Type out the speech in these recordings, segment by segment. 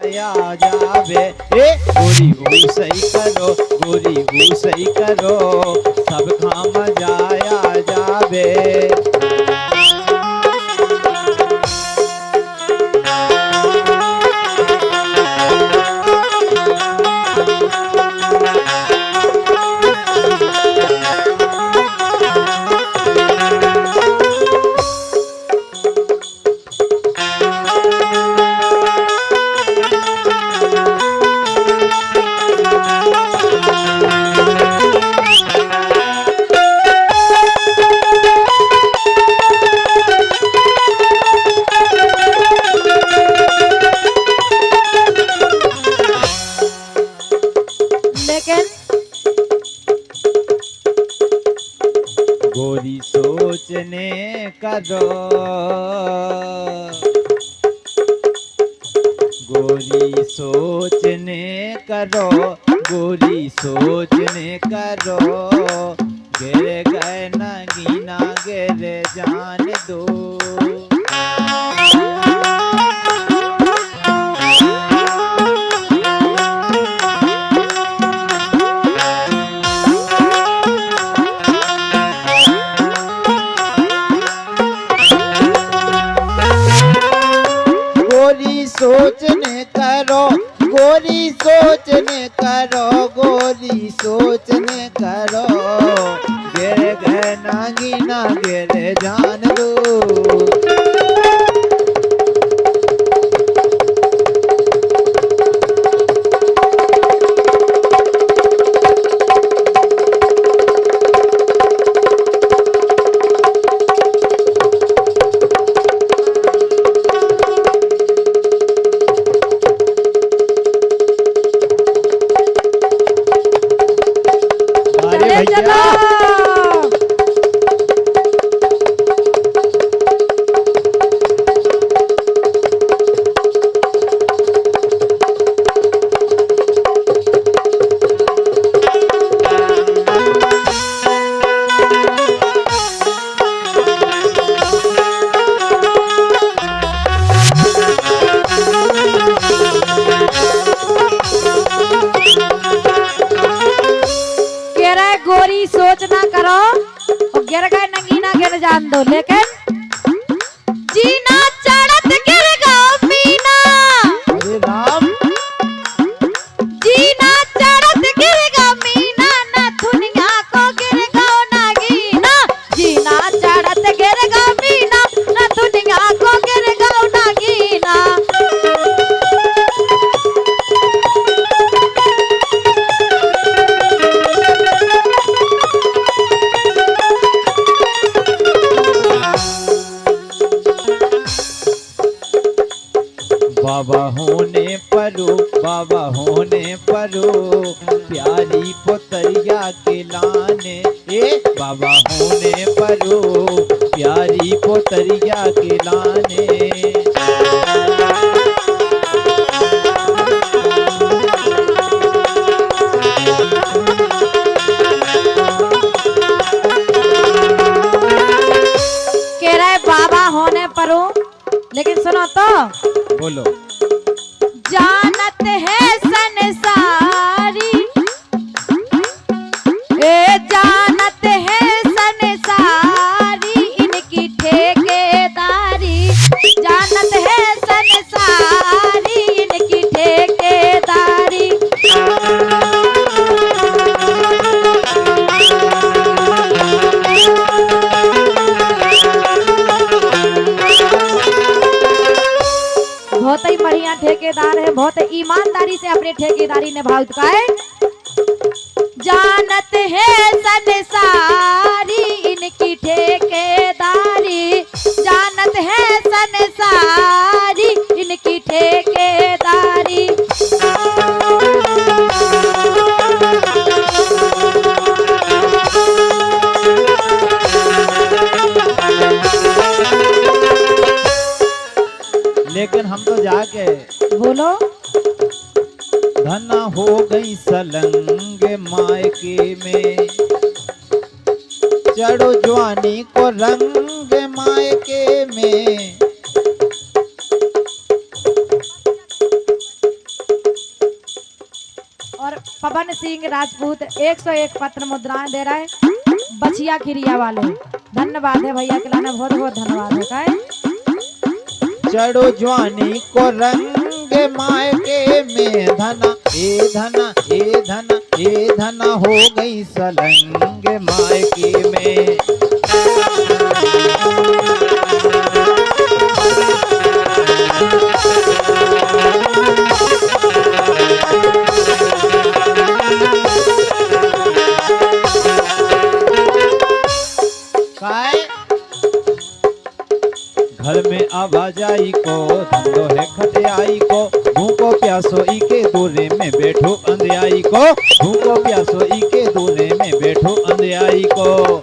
आ जावे। गोरी हो सही करो, गोरी हो सही करो, सब काम जाया जावे। गोरी सोचने करो, गोरी सोचने करो, गोरी सोचने करो, गिर गए नगीना गिर जान दो। सोचने करो, गोरी सोचने करो, गोरी सोचने करो, गिर गए नागीना गिर जान दो। गोरी सोच ना करो और गिर गए नगीना गिर जान दो, लेकिन जीना चढ़त गिर गो मीना। अरे राम, जीना चढ़त गिर गो मीना, न दुनिया को गिर गो नगीना। जीना चढ़त गिर गो मीना, न दुनिया को गिर गो नगीना। बाबा होने परो, बाबा होने परो, प्यारी पोतरिया के लाने। बाबा होने परो, प्यारी पोतरिया के लाने। कह रहे बाबा होने परो, लेकिन सुनो तो, बोलो। जानत है संसारी, जानत है संसारी, इनकी ठेकेदारी। जानत है संसारी, इनकी ठेकेदारी। बहुत ही बढ़िया ठेकेदार है, बहुत ईमानदारी से अपने ठेकेदारी निभावत का है। जानत है संसारी, इनकी ठेकेदारी। जानत है संसारी, इनकी ठेकेदारी। लेकिन हम तो जाके बोलो। धना हो गई सलंग मायके में, चढ़ो जवानी को रंग मायके में। और पवन सिंह राजपूत 101 पत्र मुद्राएं दे रहा है बचिया खिरिया वाले। धन्यवाद है भैया के लाने, बहुत बहुत धन्यवाद है। का चढ़ो जवानी को रंग मायके में धना ए धना ए धना ए धना हो गई सलंग मायके में। घर में आवाजाई को धंधो है खटियाई को, भूखो प्यासो ई के दूरे में बैठो अंधियाई को, भूखो प्यासो ई के दूरे में बैठो अंधियाई को।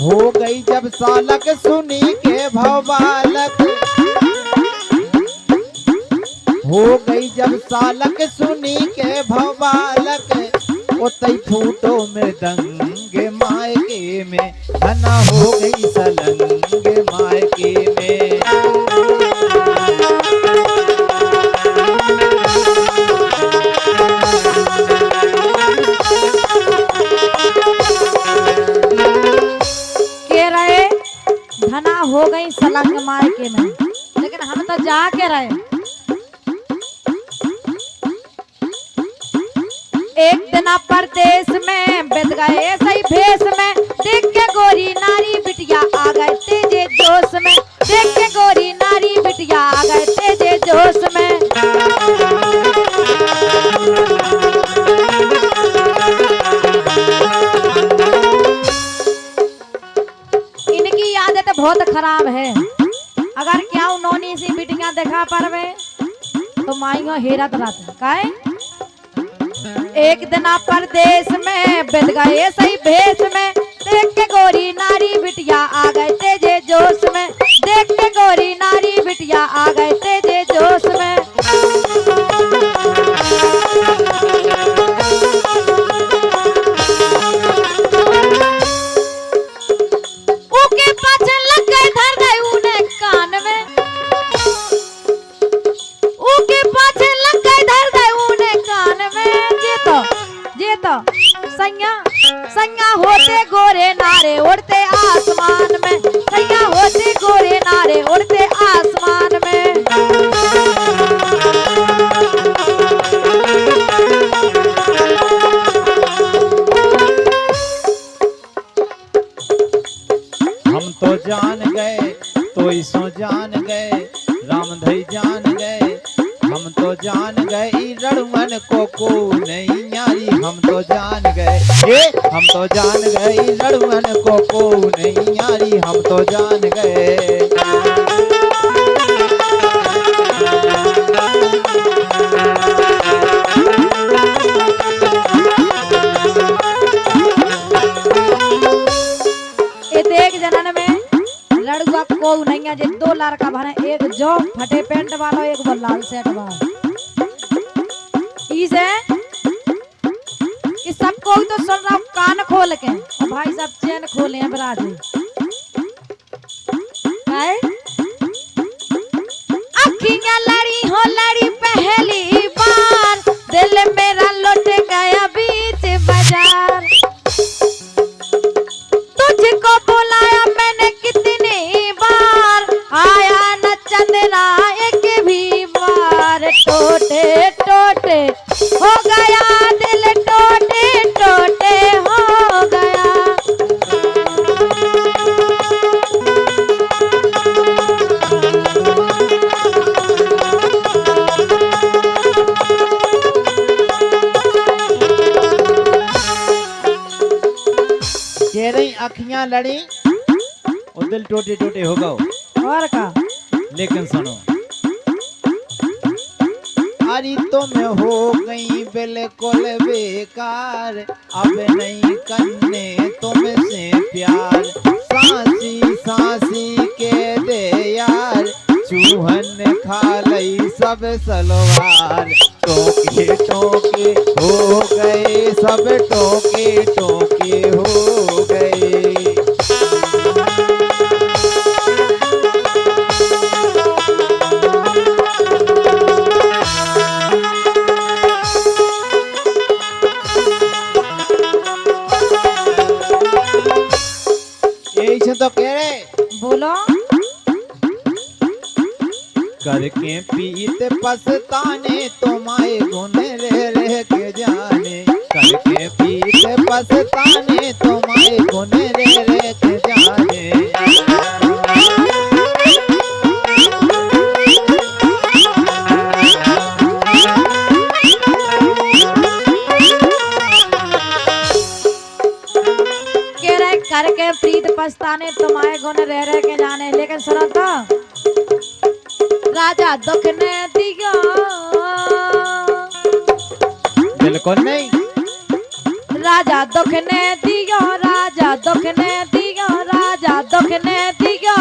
हो गई जब सालक सुनी के भवबालक, हो गई जब सालक सुनी के भवबालक, ओतई फूटो मृदंग मायके में धना हो गई सलंग मायके में। धना हो गई सलंग मायके में, लेकिन हम तो जा के रहे। एक दिन परदेश में बित गए सही भेष में, देख के गोरी नारी बिटिया आ गए तेजे जोश में, देख के गोरी नारी बिटिया आ गए तेजे जोश में। इनकी आदत बहुत खराब है, अगर क्या उन्होंने सी बिटियां देखा परवे तो माइयो हेरत रहते काहे। एक दिन परदेश में बित गए सही भेष में, देख के गोरी नारी बिटिया आ गए तेजे जोश में, देख के गोरी नारी बिटिया आ गए तेजे जोश में। ऊके पाछे लग गए धर गए उन्हें कान में, ऊके पाछे लग गए धर गए उन्हें कान में। जे तो सैया होते गोरे नारे उड़ते आसमान में, सैया होते गोरे नारे उड़ते आसमान में। हम तो जान गए तो इसो जान गए, रामधई जान गए हम तो जान गए, रणवन को नहीं न्यारी हम तो जान गए, हम तो जान गए रणवन को नहीं न्यारी हम तो जान गए। एक जनन में लड़ुआ को नहीं जे दो लड़का भरे, एक जो फटे पेंट वाला एक वो लाल सेट वाला। इसे इस सबको तो सुन रहा हूँ कान खोल के, और भाई साहब चैन खोले हैं बराजी। अखियां लड़ी हो लड़ी पहली बार, दिल मेरा लौट गया बीच बाजार। तुझको बुलाया मैंने कितनी बार, आया न चंद्रा एक भी बार। टोटे टोटे हो गया दिल, टोटे टोटे हो गया। कह रही अखियां लड़ी और दिल टोटे टोटे हो गए और का। लेकिन सुनो, अरे तुम हो गई बिल्कुल बेकार, अब नहीं करने तुमसे प्यार। सांसी सांसी के दे यार, चूहन खा लई सब सलवार। टोके टोके हो गए सब टोके टोके हो गए। यही से तो कह रहे, बोलो। करके पीत पछताने तुम्हारे गुण रह रह के जाने। करके पीत पछताने तुम्हारे गुण रह रह के जाने। कह रहे करके प्रीत पछताने तुम्हारे गुण रह रह के जाने। लेकिन सुनो तो, राजा दुख ने दिया, बिल्कुल नहीं। राजा दुख ने दिया, राजा दुख ने दिया, राजा दुख ने दिया,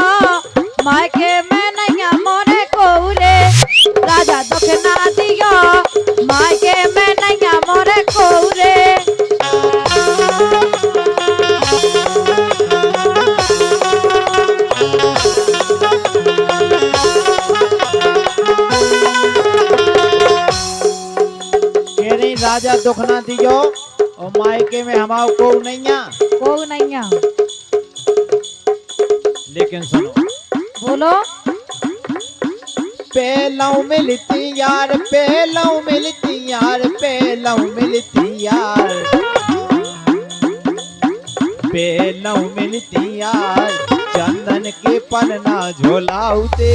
मायके में नैया मोरे को रे। राजा दुख ना दिया, मायके में नैया मोरे को रे। राजा दुख ना दियो और मायके में हमाओ को नैया को नैया। लेकिन सुनो, बोलो। पहलाऊ मिलती यार, पहलाऊ मिलती यार, पहलाऊ मिलती यार, पहलाऊ मिलती यार, चंदन के पन्ना झोलाउते।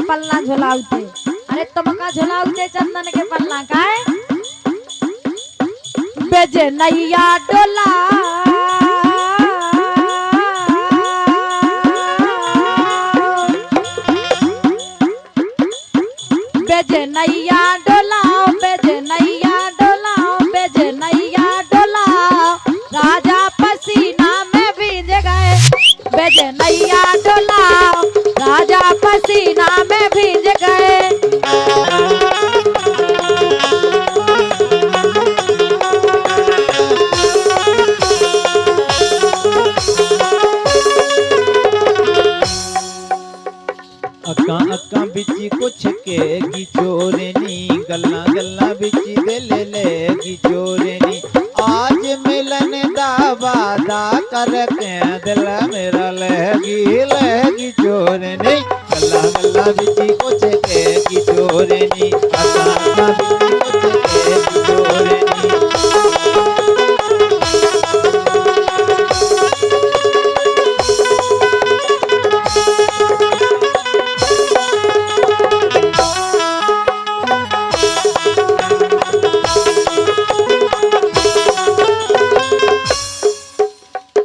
पल्ला झोलाउते। अरे तुमका झोलाउते चंदन के पल्ला काहे? बेजे नैया डोला, बेजे नैया डोला, बेजे नैया डोला, बेजे नैया डोला, राजा पसीना में भीज गए। बेजे नैया डोला, राजा पसीना में भीज गए। अक्का अक्का बिची कुछ के चोरनी, गल्ला गल्ला बिची दिल लेगी चोरनी। आज मिलन दा वादा करके दिल मेरा लहगी चोरनी। गल्ला गल्ला बिची कुछ के चोरनी, अक्का अक्का बिची कुछ के चोरनी।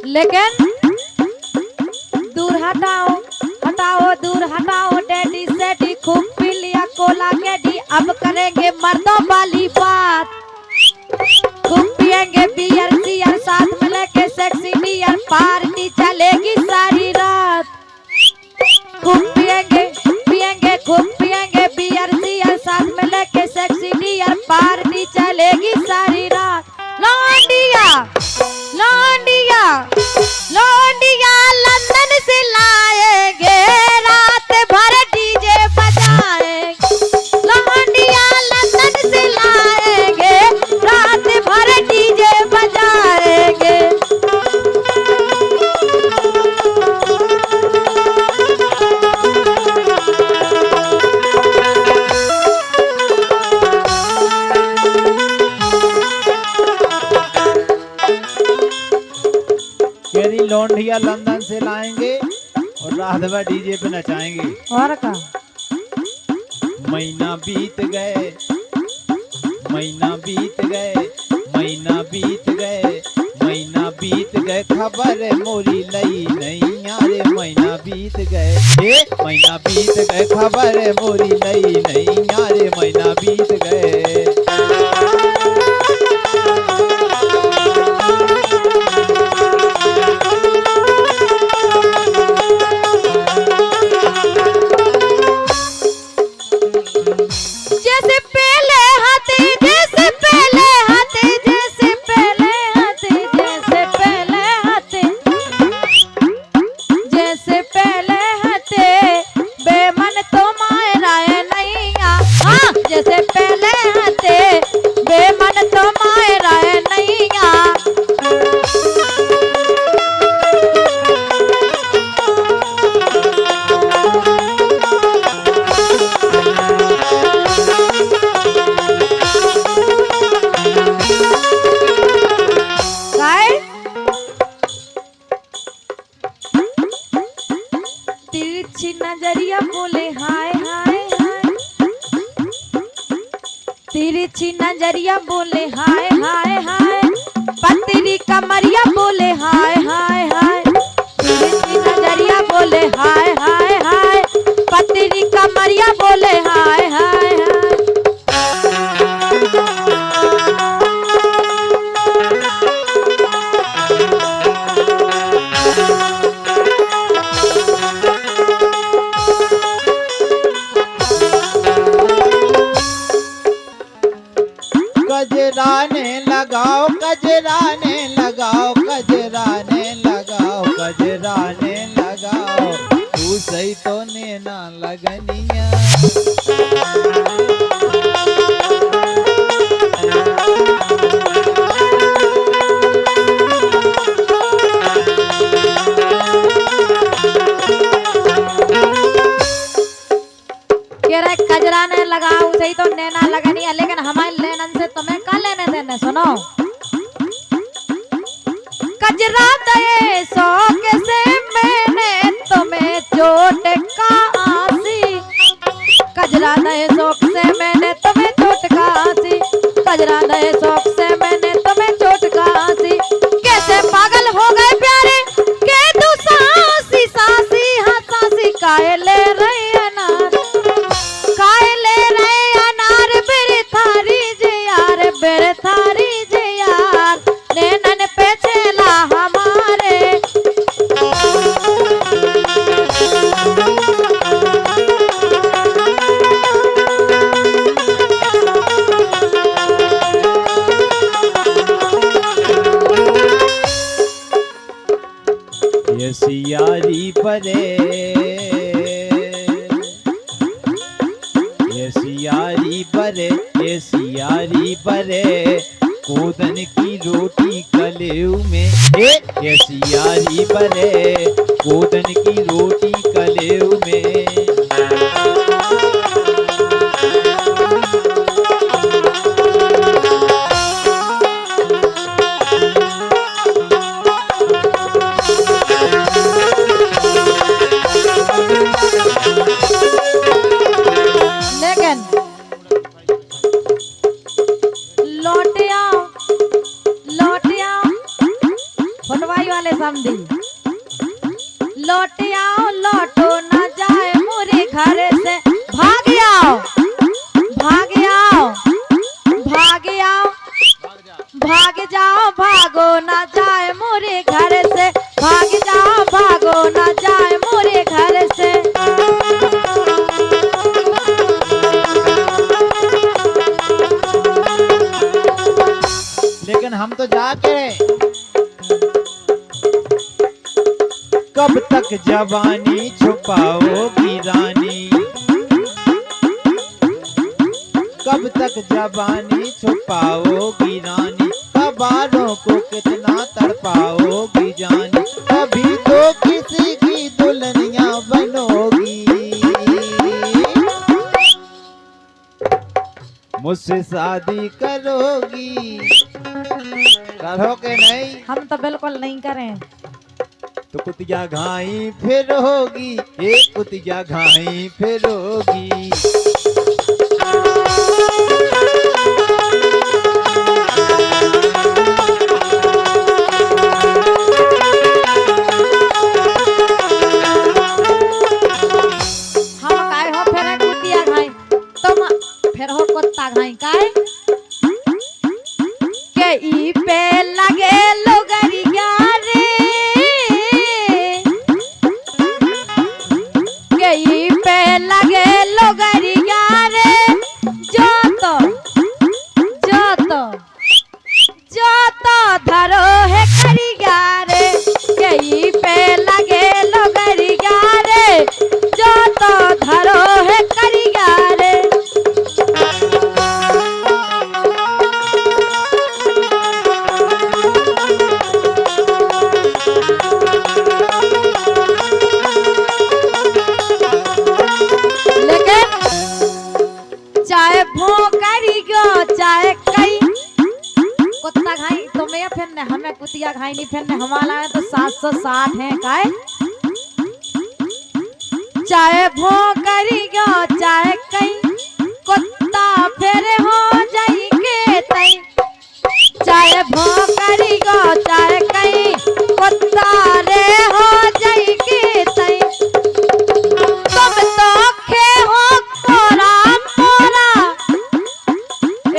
लेकिन दूर हटाओ, हटाओ, दूर हटाओ डैडी सेडी, खूब पी लिया कोला कैडी। अब करेंगे मर्दों वाली बात, खूब पिएंगे बियर सियर, साथ में लेके सेक्सी डियर, पार्टी चलेगी सारी रात। खूब पिएंगे पिएंगे खूब पिएंगे बियर सियर, साथ में लेके सेक्सी डियर, पार्टी चलेगी सारी रात। लौंडिया लौंडिया लौंडिया लंदन से लाएंगे, रात भर डीजे बजाएंगे। लौंडिया लंदन से लाएंगे, रात भर डीजे बजाएंगे। लौंडिया लंदन से लाएंगे और रात भर डीजे पे नचाएंगे। और का महीना बीत गए, महीना बीत गए, खबर मोरी नई नई यारे महीना बीत गए। जैसे पहले हाथी जैसे पहले हाथी जैसे पहले हाथी जैसे पहले हाथी जैसे पहले हाथी बेमन तो मायरा नहीं आ। हाँ जैसे पहले हाथी बेमन तो मायरा नहीं आ। तिरछी नजरिया बोले हाय हाय हाय। तिरछी नजरिया बोले हाय हाय हाय। पतरी कमरिया बोले हाय हाय हाय। तिरछी नजरिया बोले हाय हाय हाय। पतरी कमरिया बोले हाय हाय हाय। गजराने लगाओ गजराने लगाओ गजराने लगाओ गजराने लगाओ तू सही तो नैना लगनिया। कजराने लगाओ सही तो नैना लगनी है, लेकिन हमारे लेनन से तुम्हें क्या लेने देने। सुनो कजरा दे शौक से मैंने तुम्हें चोट का आसी। कजरा दे शौक से मैंने तुम्हें चोट का आसी। कजरा दे शौक से मैंने तुम्हें चोट का आसी। कैसे पागल हो गए प्यारे के तू सासी सासी हाँ सासी काहे ले रही अनार। काहे ले रहे अनार बेरे थारी जे यार बेरे थारी जे यार। नैनन पे छेला हमारे। ये सियारी परे ये सियारी परे ये सियारी परे कोदन की रोटी कलेऊ में। ये सियारी परे कोदन की रोटी कलेऊ में। लेकिन लौट आओ फटवाई वाले समझी। लौट आओ लौटो ना जाए मोरे घर से। भाग आओ भाग आओ भाग आओ भाग जाओ भागो ना जाए मोरे घर से। भाग जाओ भागो ना जाए मोरे घर से। लेकिन हम तो जाके कब तक जवानी छुपाओगी रानी। कब तक जवानी छुपाओगी रानी। कबारों को कितना तड़पाओगी जानी। कभी तो किसी की दुल्हनिया बनोगी। मुझसे शादी करोगी। करो के नहीं? हम तो बिल्कुल नहीं करें। तो कुतिया घाई फिर होगी। एक कुतिया घाई फिर होगी। हम काहे हो फिर घाई काय के ई पे लगे लोगरिया रे के ई पे लगे लोगरिया रे जो तो धरो है करिया रे के ई पे लगे लोगरिया रे जो तो धरो है करिया रे लेकिन चाहे भोंकरी गो चाहे कई कुत्ता घाई तो मैं फिर ने हमें कुतिया घाई नहीं फिर ने हमारा है तो 760 है काय चाहे भोंकरी गो चाहे कई कुत्ता फिर हो जाई के तई चाहे भोंकरी गो चाहे कई कुत्ता रे हो जाई के तई तुम तो खे हो कोरा मोरा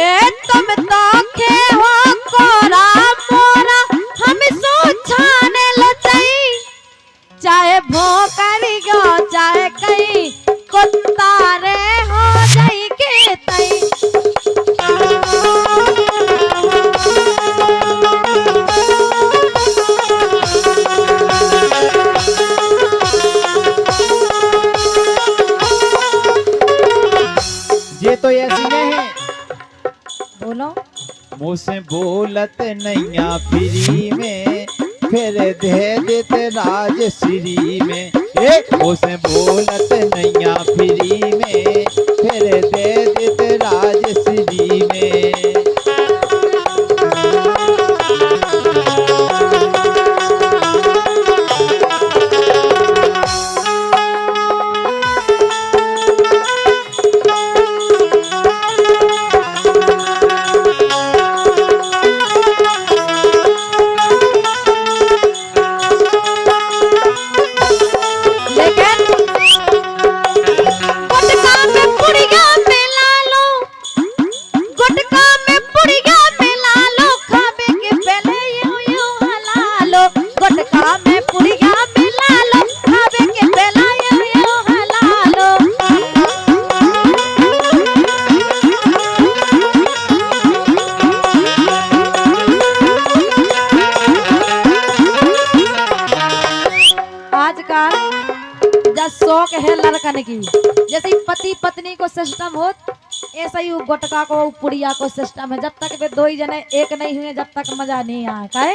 ए तुम तो खे हो कोरा मोरा हम सोचाने लचई चाहे भोंकरी गो चाहे कई कुत्ता रे हो जाई के तई ये तो ऐसी है बोलो मुझसे बोलत नैया फ्री में फिर दे देते राजश्री में मुझसे बोलत नैया फ्री में फिर दे देते राजश्री में शौक है लड़कन की जैसे पति पत्नी को सिस्टम हो ऐसा ही गुटका को पुड़िया को सिस्टम है जब तक वे दो ही जने एक नहीं हुए जब तक मजा नहीं आए काहे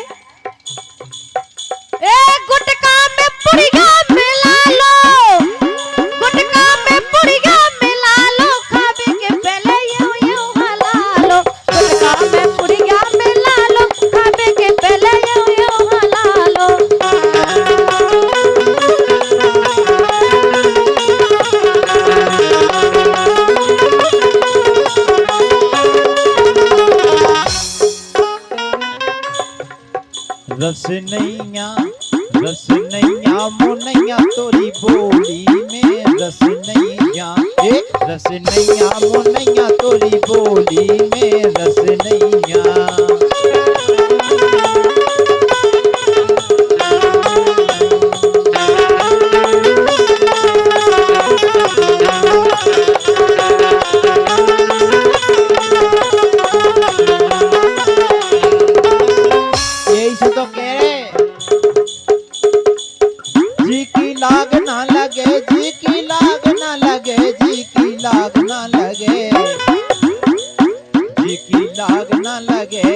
ए गुटका में पुड़िया मिला लो गुटका में पुड़िया मिला लो खावे के पहले यूं हला लो गुटका में पुड़िया मिला लो खावे के पहले यूं हला लो रस नैया मुनैया तोरी बोली में रस नैया मुनैया तोरी बोली में रस नैया यही से तो कह रहे जी की लाग ना लगे जी की लाग ना लगे जी की लाग ना लगे जी की लाग ना लगे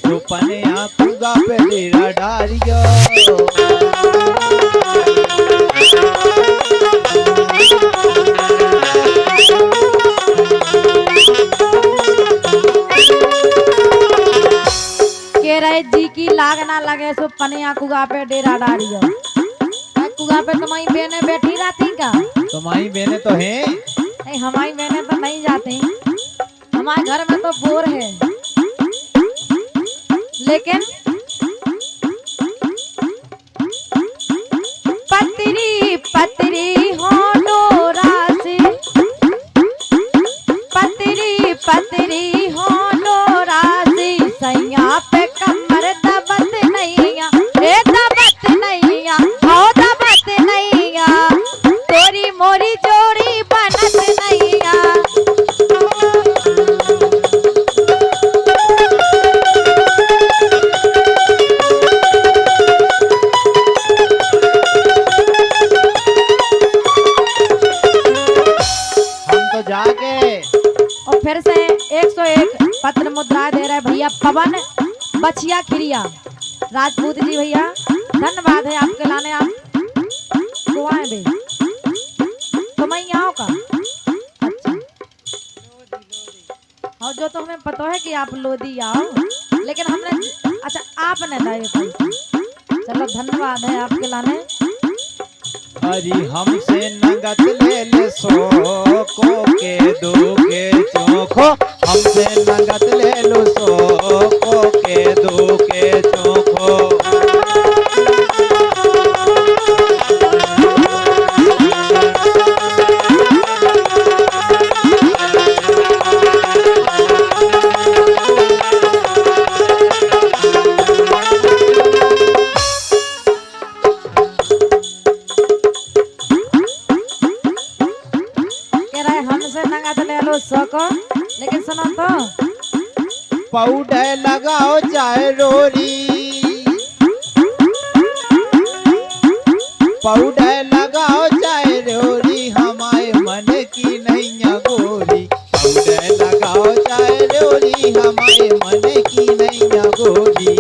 तो पने आंखुगा पे डेरा डारियो कह रहे जी की लाग ना लगे सो पनिया कुगा पे डेरा डारियो कुगा पे तुम्हारी बहनें बैठी रहती का तुम्हारी बहनें तो हैं नहीं हमारी बहनें तो नहीं जाती हमारे घर में तो बोर है लेकिन पतरी पतरी हो डोरा से पतरी पतरी पत्र मुद्रा दे रहे भैया पवन बचिया खिरिया राजपूत जी भैया, धन्यवाद है आपके लाने। आप को आए बे तो मैं यहाँ का अच्छा, और जो तो हमें पता है कि आप लोधी आओ, लेकिन हमने अच्छा आपने दिए पैसे, चलो धन्यवाद है आपके लाने। अरे हमसे नगद ले ले सो को के दो के चोखो, हमसे नगद ले लो सो को के दो के चोखो। लेकिन सुनो तो पाउडर लगाओ चाहे रोरी, पाउडर लगाओ चाहे रोरी, हमारे मन की नैया गोरी। पाउडर लगाओ चाहे रोरी, हमारे मन की नैया गोरी।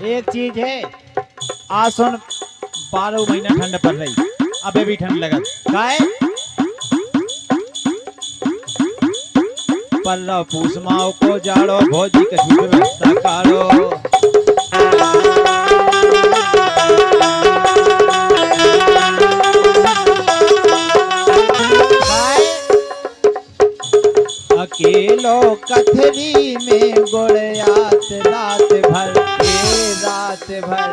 एक चीज है, आज सुन 12 महीना ठंड पड़ रही, अबे भी ठंड लगत काहे पल्ला पूस माओ को जाड़ो, भोजी के छूट व्यवस्था कारो। अकेलो कथरी में गोड़यात रात भर, रात भर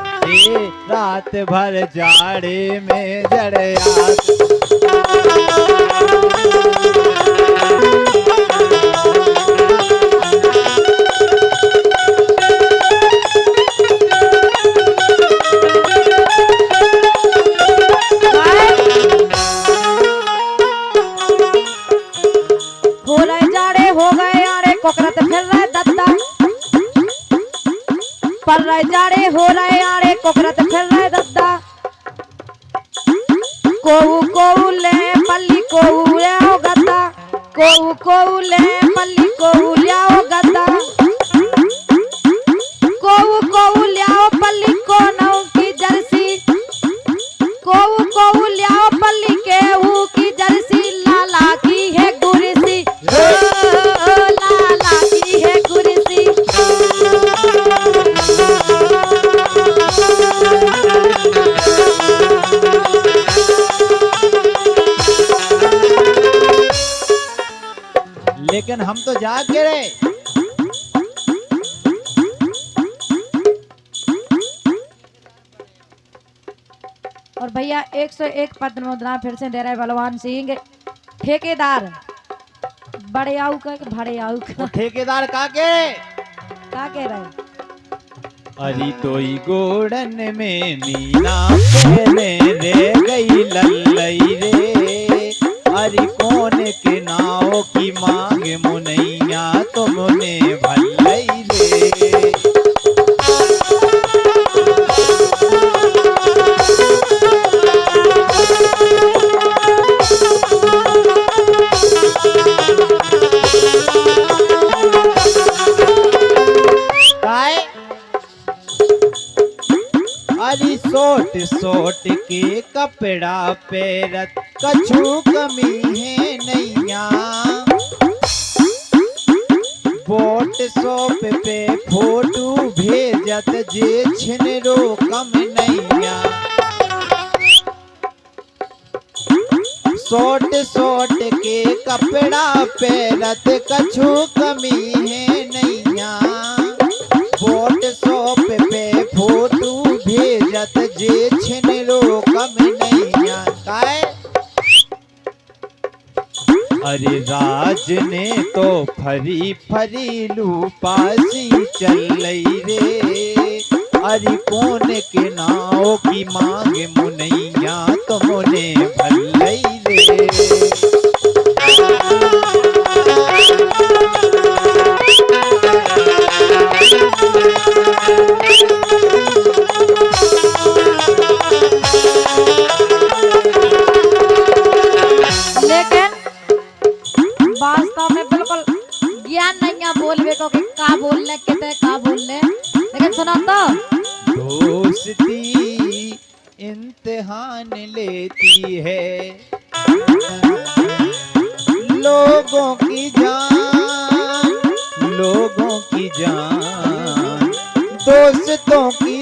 रात भर जाड़े में जड़यात। हो रहे जाड़े हो गए आड़े, कोकरत फिर रहे दद्दा, पर रहे जाड़े हो रहे आड़े, कोकरत फिर रहे दद्दा। कोऊ कोऊ ले पल्ली कोऊ ले आओ गद्दा, कोऊ कोऊ ले पल्ली कोऊ ले आओ गद्दा, कोऊ कोऊ ले आओ पल्ली कोनऊ की जर्सी, कोऊ कोऊ ले आओ पल्ली केहू की जर्सी, लाला की है गुरसी, लाला की है गुरसी। लेकिन हम तो जाग के रहे। और भैया 101 पत्र मुद्रा फिर से दे रहे बलवान सिंह ठेकेदार, बड़े आऊ का भड़े आऊ का, ठेकेदार का कह रहे अरे तोई गोड़न में मीना पहले रे गई लल्लई रे, अरे कौन के नाव की मांग मुनैया तुमने भल्लई रे। अरे सोट सोट के कपड़ा पेरत कछु कमी है नैया, बोट सोप पे फोटो भेजत जे छिनरो कम नैया। सोट सोट के कपड़ा पेरत कछु कमी है नैया, बोट सोप पे फोटो भेजत जे छिनरो कम नैया। काय अरे राज ने तो फरी फरी लूपासी चल रही रे। अरे कौन के नाव की मांग मुनैया तो मोने भलई रे। लेकिन वास्तव में बिल्कुल ज्ञान नहीं है बोलवे को कि का बोलने कितने का बोलने। लेकिन सुना तो दोस्ती इम्तिहान लेती है लोगों की जान, लोगों की जान, दोस्तों की